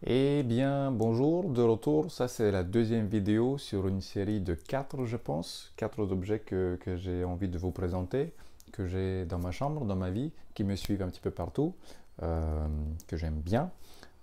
Eh bien, bonjour, de retour. Ça, c'est la deuxième vidéo sur une série de 4, je pense. 4 objets que j'ai envie de vous présenter, que j'ai dans ma chambre, dans ma vie, qui me suivent un petit peu partout, que j'aime bien.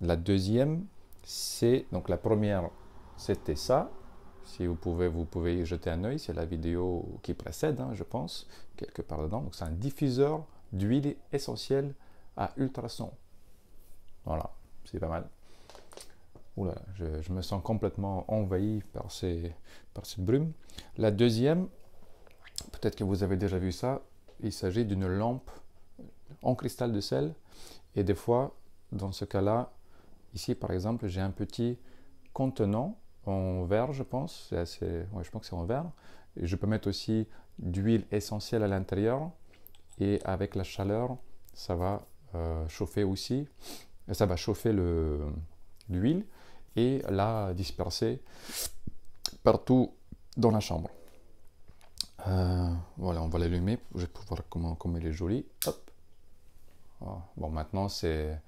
La deuxième, c'est... Donc la première, c'était ça. Si vous pouvez y jeter un œil. C'est la vidéo qui précède, hein, je pense, quelque part dedans. Donc c'est un diffuseur d'huile essentielle à ultrasons. Voilà, c'est pas mal. Oula, je me sens complètement envahi par cette brume. La deuxième, peut-être que vous avez déjà vu ça, il s'agit d'une lampe en cristal de sel. Et des fois, dans ce cas-là, ici par exemple, j'ai un petit contenant en verre, je pense. Ouais, je pense que c'est en verre. Et je peux mettre aussi d'huile essentielle à l'intérieur. Et avec la chaleur, ça va chauffer aussi. Ça va chauffer l'huile et la disperser partout dans la chambre. Voilà, on va l'allumer pour voir comment il est joli. Hop. Oh, bon, maintenant c'est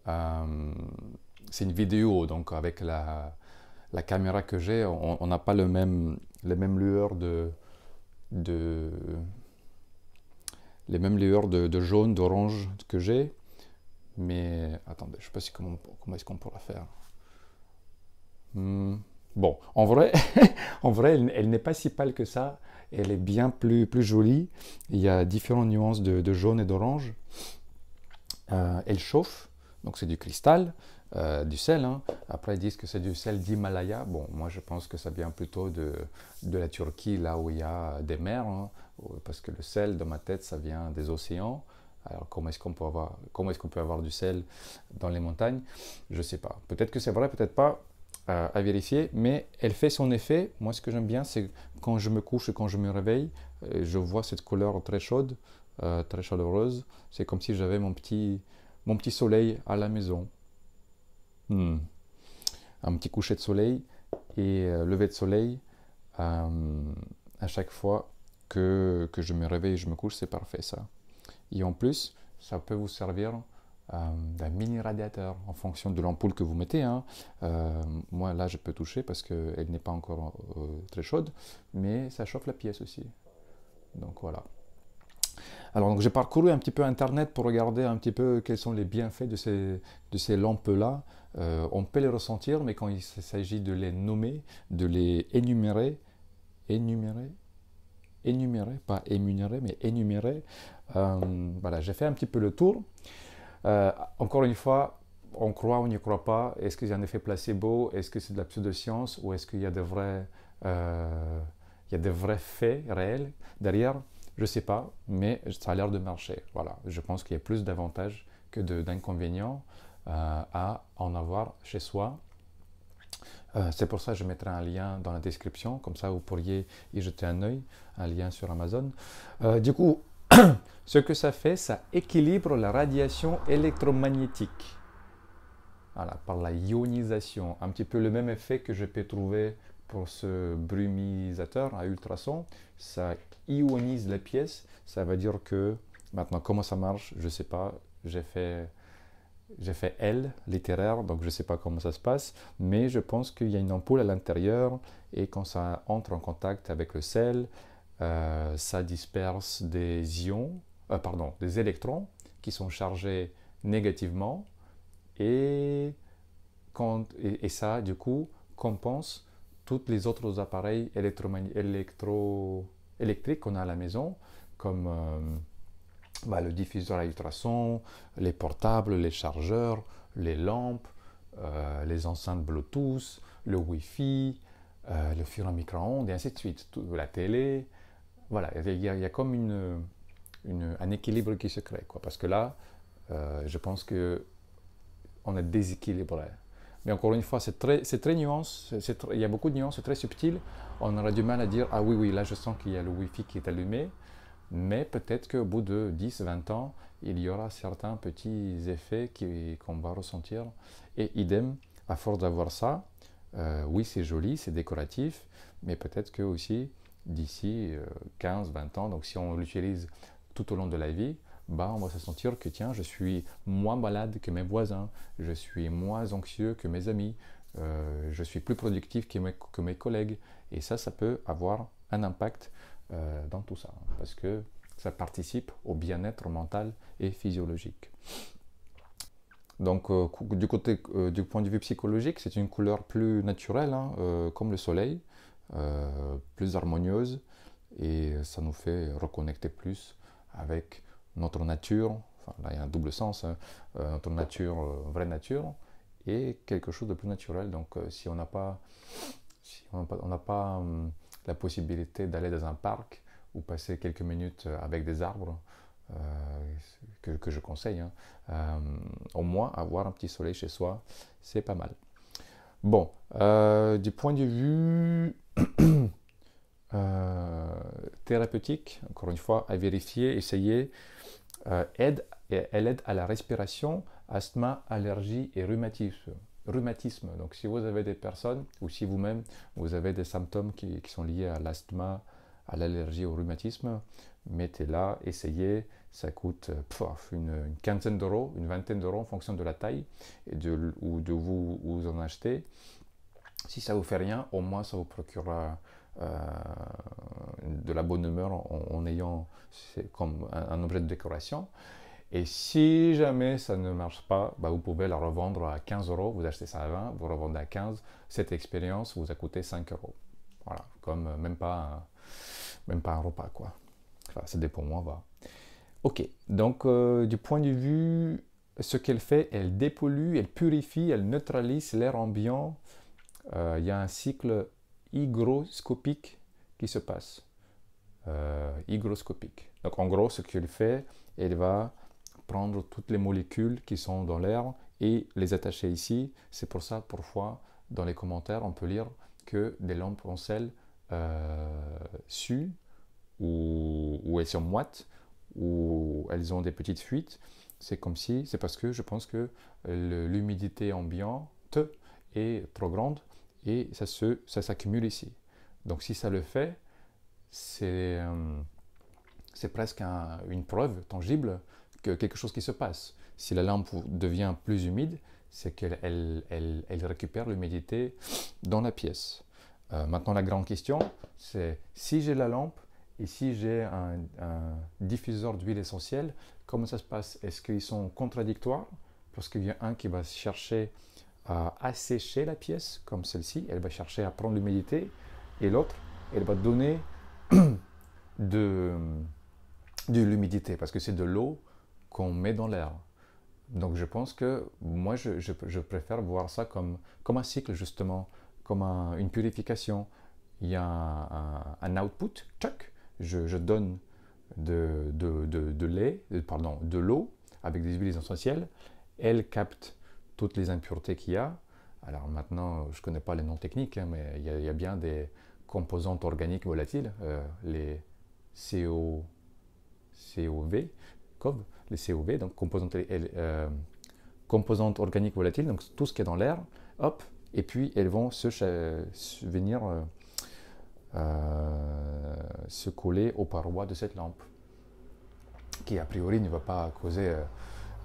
une vidéo, donc avec la caméra que j'ai, on n'a pas les mêmes lueurs de, de jaune, d'orange que j'ai. Mais attendez, je ne sais pas si comment est-ce qu'on pourra faire. Bon, en vrai, en vrai, elle n'est pas si pâle que ça. Elle est bien plus jolie. Il y a différentes nuances de jaune et d'orange. Elle chauffe, donc c'est du cristal, du sel, hein. Après, ils disent que c'est du sel d'Himalaya. Bon, moi, je pense que ça vient plutôt de la Turquie, là où il y a des mers, hein, parce que le sel, dans ma tête, ça vient des océans. Alors, comment est-ce qu'on peut avoir du sel dans les montagnes? Je ne sais pas. Peut-être que c'est vrai, peut-être pas. À vérifier, mais elle fait son effet. Moi, ce que j'aime bien, c'est quand je me couche et quand je me réveille, je vois cette couleur très chaude, très chaleureuse. C'est comme si j'avais mon petit soleil à la maison. Hmm. Un petit coucher de soleil et lever de soleil à chaque fois que je me réveille et je me couche, c'est parfait ça. Et en plus, ça peut vous servir d'un mini radiateur en fonction de l'ampoule que vous mettez, hein. Moi là je peux toucher parce qu'elle n'est pas encore très chaude, mais ça chauffe la pièce aussi. Donc voilà. Alors donc, j'ai parcouru un petit peu internet pour regarder un petit peu quels sont les bienfaits de ces lampes-là. On peut les ressentir, mais quand il s'agit de les nommer, de les énumérer, pas énumérer, mais énumérer, voilà, j'ai fait un petit peu le tour. Encore une fois, on croit ou on n'y croit pas. Est-ce qu'il y a un effet placebo? Est-ce que c'est de la pseudoscience? Ou est-ce qu'il y a il y a des vrais faits réels derrière? Je ne sais pas, mais ça a l'air de marcher. Voilà. Je pense qu'il y a plus d'avantages que d'inconvénients à en avoir chez soi. C'est pour ça que je mettrai un lien dans la description, comme ça vous pourriez y jeter un œil, un lien sur Amazon. Du coup, ce que ça fait, ça équilibre la radiation électromagnétique. Voilà, par la ionisation. Un petit peu le même effet que je peux trouver pour ce brumisateur à ultrasons. Ça ionise la pièce. Ça veut dire que, maintenant, comment ça marche, je ne sais pas. J'ai fait L, littéraire, donc je ne sais pas comment ça se passe, mais je pense qu'il y a une ampoule à l'intérieur et quand ça entre en contact avec le sel, ça disperse des ions, pardon, des électrons qui sont chargés négativement et, et ça, du coup, compense tous les autres appareils électriques qu'on a à la maison, comme le diffuseur à ultrasons, les portables, les chargeurs, les lampes, les enceintes Bluetooth, le Wi-Fi, le four à micro-ondes et ainsi de suite, la télé. Voilà, il y a comme un équilibre qui se crée, quoi, parce que là, je pense que on est déséquilibré. Mais encore une fois, c'est très nuance, il y a beaucoup de nuances, c'est très subtil. On aurait du mal à dire, ah oui, oui, là je sens qu'il y a le Wi-Fi qui est allumé. Mais peut-être qu'au bout de 10-20 ans, il y aura certains petits effets qu'on va ressentir. Et idem, à force d'avoir ça, oui, c'est joli, c'est décoratif, mais peut-être que aussi, d'ici 15-20 ans, donc si on l'utilise tout au long de la vie, bah, on va se sentir que tiens, je suis moins malade que mes voisins, je suis moins anxieux que mes amis, je suis plus productif que mes collègues. Et ça peut avoir un impact dans tout ça, parce que ça participe au bien-être mental et physiologique. Donc, du point de vue psychologique, c'est une couleur plus naturelle, hein, comme le soleil, plus harmonieuse, et ça nous fait reconnecter plus avec notre nature. Enfin, là, il y a un double sens, hein, notre nature, vraie nature, et quelque chose de plus naturel. Donc, si on n'a pas, la possibilité d'aller dans un parc ou passer quelques minutes avec des arbres, que je conseille, hein, au moins avoir un petit soleil chez soi, c'est pas mal. Bon, du point de vue thérapeutique, encore une fois, à vérifier, essayer, elle aide à la respiration, asthme, allergie et rhumatisme. Donc si vous avez des personnes, ou si vous-même, vous avez des symptômes qui sont liés à l'asthme, à l'allergie, au rhumatisme, mettez-la, essayez, ça coûte une quinzaine d'euros, une vingtaine d'euros en fonction de la taille et où vous en achetez. Si ça ne vous fait rien, au moins ça vous procurera de la bonne humeur en ayant comme un objet de décoration. Et si jamais ça ne marche pas, bah vous pouvez la revendre à 15 euros. Vous achetez ça à 20, vous revendez à 15. Cette expérience vous a coûté 5 euros. Voilà, comme même pas un repas, quoi. Enfin, ça dépend, moi, va. Ok, donc du point de vue, ce qu'elle fait, elle dépollue, elle purifie, elle neutralise l'air ambiant. Il y a un cycle hygroscopique qui se passe. Hygroscopique. Donc en gros, ce qu'elle fait, elle va prendre toutes les molécules qui sont dans l'air et les attacher ici. C'est pour ça, parfois, dans les commentaires, on peut lire que des lampes en sel suent ou elles sont moites ou elles ont des petites fuites. C'est parce que je pense que l'humidité ambiante est trop grande et ça s'accumule ici. Donc si ça le fait, c'est presque une preuve tangible que quelque chose qui se passe. Si la lampe devient plus humide, c'est qu'elle récupère l'humidité dans la pièce. Maintenant, la grande question, c'est si j'ai la lampe et si j'ai un diffuseur d'huile essentielle, comment ça se passe? Est-ce qu'ils sont contradictoires? Parce qu'il y a un qui va chercher à assécher la pièce, comme celle-ci, elle va chercher à prendre l'humidité, et l'autre, elle va donner de l'humidité, parce que c'est de l'eau qu'on met dans l'air. Donc je pense que moi, je préfère voir ça comme un cycle, justement, comme une purification. Il y a un output, tchac, je donne de l'eau avec des huiles essentielles, elle capte toutes les impuretés qu'il y a. Alors maintenant, je ne connais pas les noms techniques, hein, mais il y a bien des composantes organiques volatiles, les COV, les COV, donc composantes organiques volatiles, donc tout ce qui est dans l'air, hop, et puis elles vont venir se coller aux parois de cette lampe, qui a priori ne va pas causer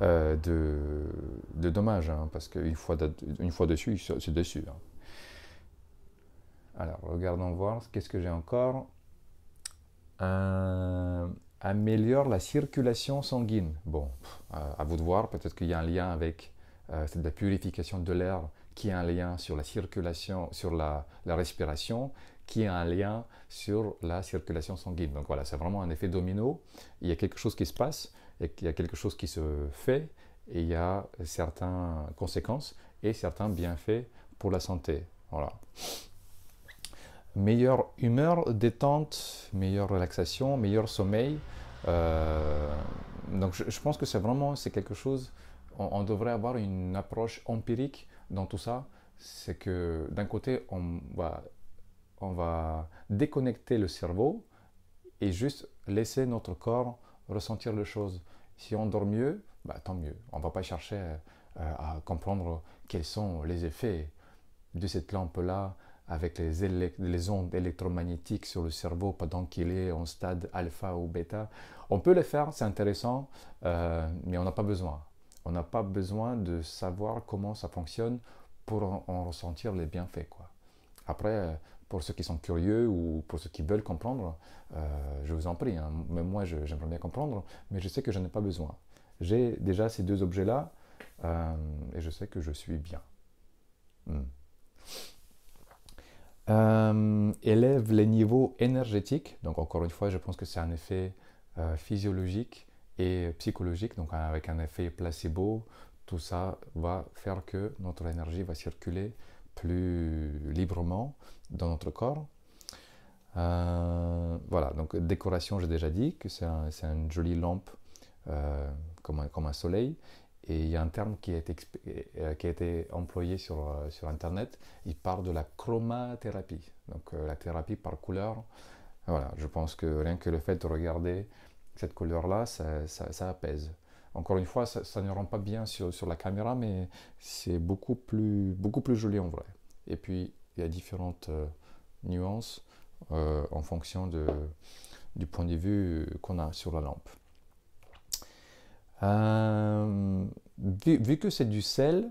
de dommages, hein, parce qu'une fois dessus, c'est dessus. Hein. Alors, regardons voir, qu'est-ce que j'ai encore. Améliore la circulation sanguine. Bon, à vous de voir, peut-être qu'il y a un lien avec c'est de la purification de l'air, qui a un lien sur la circulation, sur la respiration, qui a un lien sur la circulation sanguine. Donc voilà, c'est vraiment un effet domino. Il y a quelque chose qui se passe, et il y a quelque chose qui se fait, et il y a certaines conséquences et certains bienfaits pour la santé. Voilà. Meilleure humeur, détente, meilleure relaxation, meilleur sommeil. Donc je pense que c'est quelque chose, on devrait avoir une approche empirique dans tout ça. C'est que d'un côté, on va déconnecter le cerveau et juste laisser notre corps ressentir les choses. Si on dort mieux, bah, tant mieux. On ne va pas chercher à comprendre quels sont les effets de cette lampe-là avec les ondes électromagnétiques sur le cerveau pendant qu'il est en stade alpha ou bêta. On peut les faire, c'est intéressant, mais on n'a pas besoin. On n'a pas besoin de savoir comment ça fonctionne pour en ressentir les bienfaits, quoi. Après, pour ceux qui sont curieux ou pour ceux qui veulent comprendre, je vous en prie, hein. Même moi, j'aimerais bien comprendre, mais je sais que je n'ai pas besoin. J'ai déjà ces deux objets-là et je sais que je suis bien. Élève les niveaux énergétiques. Donc encore une fois, je pense que c'est un effet physiologique et psychologique, donc avec un effet placebo. Tout ça va faire que notre énergie va circuler plus librement dans notre corps. Voilà, donc décoration, j'ai déjà dit que c'est une jolie lampe comme un soleil. Et il y a un terme qui a été employé sur Internet. Il parle de la chromathérapie, donc la thérapie par couleur. Voilà, je pense que rien que le fait de regarder cette couleur-là, ça apaise. Encore une fois, ça ne rend pas bien sur la caméra, mais c'est beaucoup plus joli en vrai. Et puis, il y a différentes nuances en fonction du point de vue qu'on a sur la lampe. Vu que c'est du sel,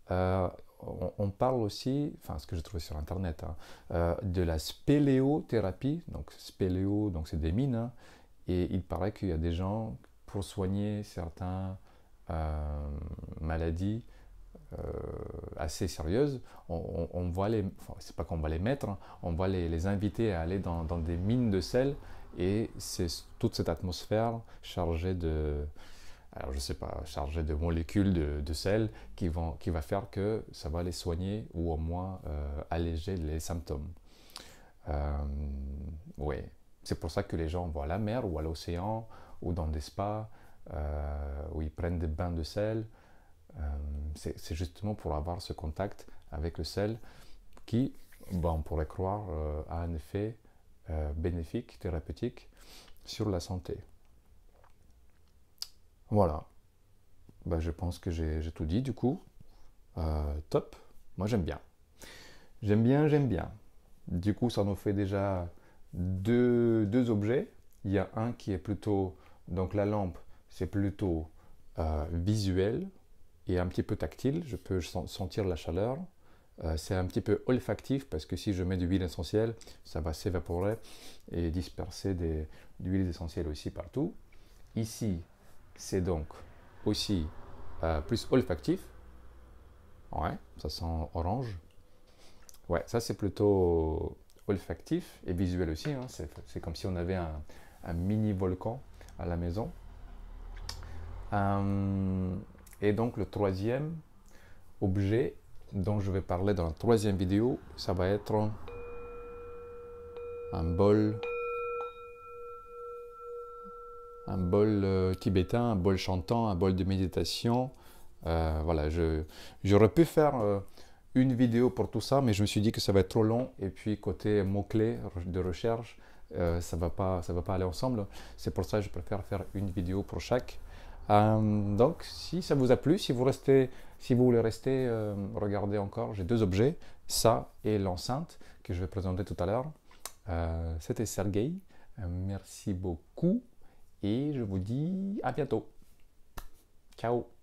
on parle aussi, enfin ce que j'ai trouvé sur internet, hein, de la spéléothérapie. Donc spéléo, donc c'est des mines, hein, et il paraît qu'il y a des gens pour soigner certaines maladies assez sérieuses, on va enfin, c'est pas qu'on va les mettre, hein, on va les inviter à aller dans des mines de sel, et c'est toute cette atmosphère chargée de alors je sais pas, chargé de molécules de sel qui va faire que ça va les soigner ou au moins alléger les symptômes. Oui, c'est pour ça que les gens vont à la mer ou à l'océan ou dans des spas où ils prennent des bains de sel. C'est justement pour avoir ce contact avec le sel qui, on pourrait croire, a un effet bénéfique, thérapeutique sur la santé. Voilà, je pense que j'ai tout dit du coup. Top, moi j'aime bien. J'aime bien, j'aime bien. Du coup, ça nous fait déjà deux objets. Il y a un qui est plutôt, donc la lampe, c'est plutôt visuel et un petit peu tactile. Je peux sentir la chaleur. C'est un petit peu olfactif parce que si je mets de l'huile essentielle, ça va s'évaporer et disperser des huiles essentielles aussi partout. Ici, c'est donc aussi plus olfactif. Ouais, ça sent orange. Ouais, ça c'est plutôt olfactif et visuel aussi, hein. C'est comme si on avait un mini volcan à la maison. Et donc le troisième objet dont je vais parler dans la troisième vidéo, ça va être un bol tibétain, un bol chantant, un bol de méditation. Voilà, j'aurais pu faire une vidéo pour tout ça, mais je me suis dit que ça va être trop long, et puis côté mots-clés de recherche, ça va pas aller ensemble. C'est pour ça que je préfère faire une vidéo pour chaque. Donc, si ça vous a plu, si vous voulez rester, regardez encore, j'ai deux objets, ça et l'enceinte que je vais présenter tout à l'heure. C'était Sergueï, merci beaucoup, et je vous dis à bientôt. Ciao.